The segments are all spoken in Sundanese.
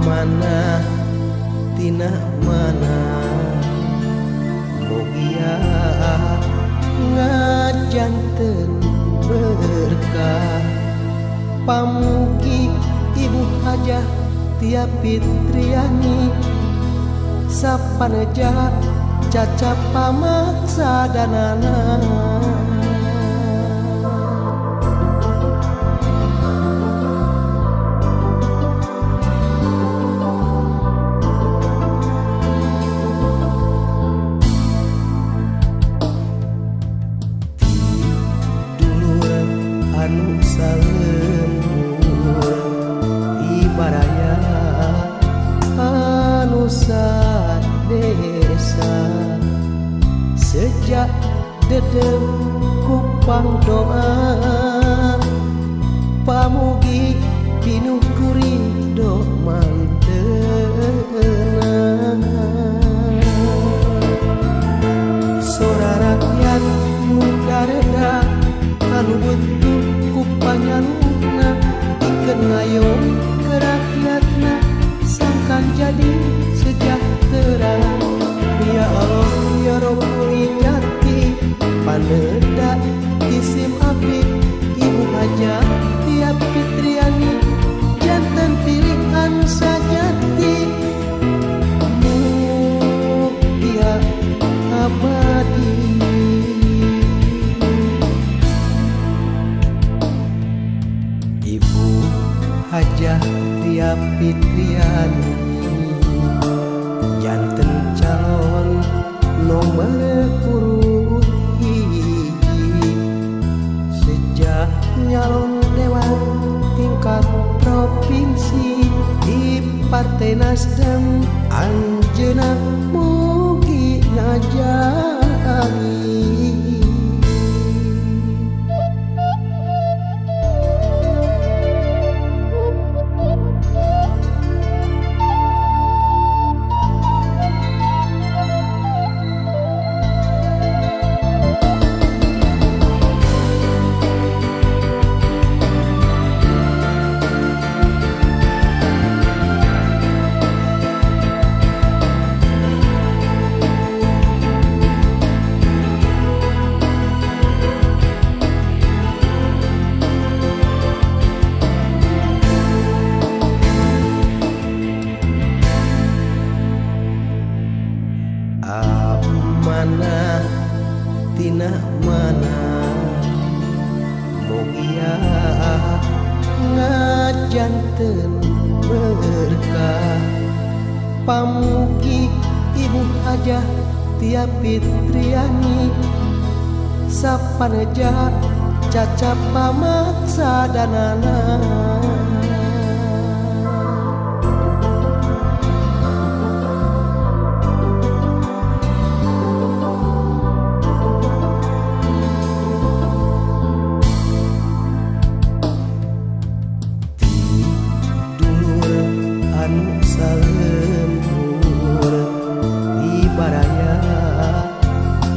Mana tina mana mugia ngajanten berkah pamugi ibu hajah tiap Fitriani sapaneja caca pamaksa danana anu saleur ibaraya anu sadesa sejak dedem kupang doa pamugi pinuh kurido manteuna sora rakyat muda reda anu butuh kupanyaluna ikeun ngayong ke rakyatna sangkan jadi sejahtera ya Allah ya Rabbul Jati paneda isim api ibu hajah tiap Fitriani jantan pilihan sajati mulia abadi ibu hajah tiap Fitriani janten calon nomor urut hiji sejak nyalon dewan tingkat provinsi di Partai Nasdem anjeunna mugi ngajari mana tina mana mugia ngajanten berkah pamugi ibu hajah tiap Fitriani sapaneja caca pamaksa danana anu saleur ibaraya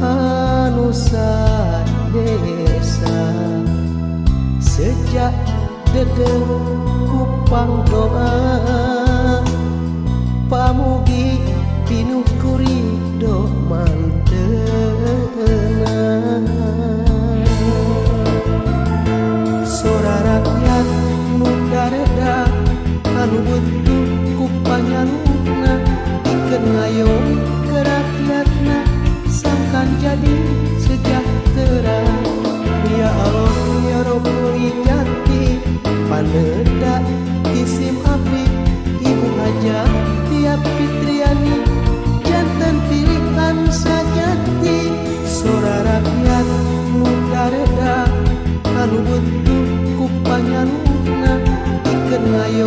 anu sadesa sejak dedem kupang doa pamugi pinuh kurido manteuna sora rakyat muda reda anu butuh kupanyaluna ikeun ngayong ke rakyatna sangkan jadi sejahtera ya Allah ya Rabbul Jati paneda isim api ibu hajah tiap Fitriani jantan pilihan sajati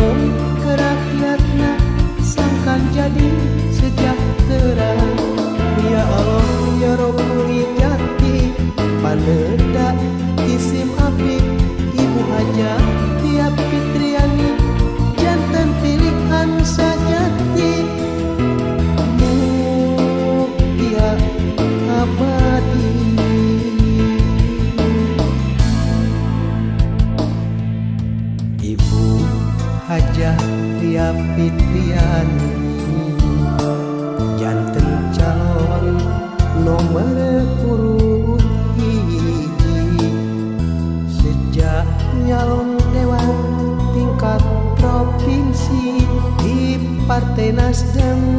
ngayong ke rakyatna sangkan jadi sejahtera. Ya Allah ya Rabbul Jati paneda isim abdi Ibu Hajah Tia Fitriani jantan pilihan sajati mulia abadi. Ibu Hajah Tia Fitriani janten calon nomor urut hiji sejak nyalon dewan tingkat provinsi di Partai Nasdem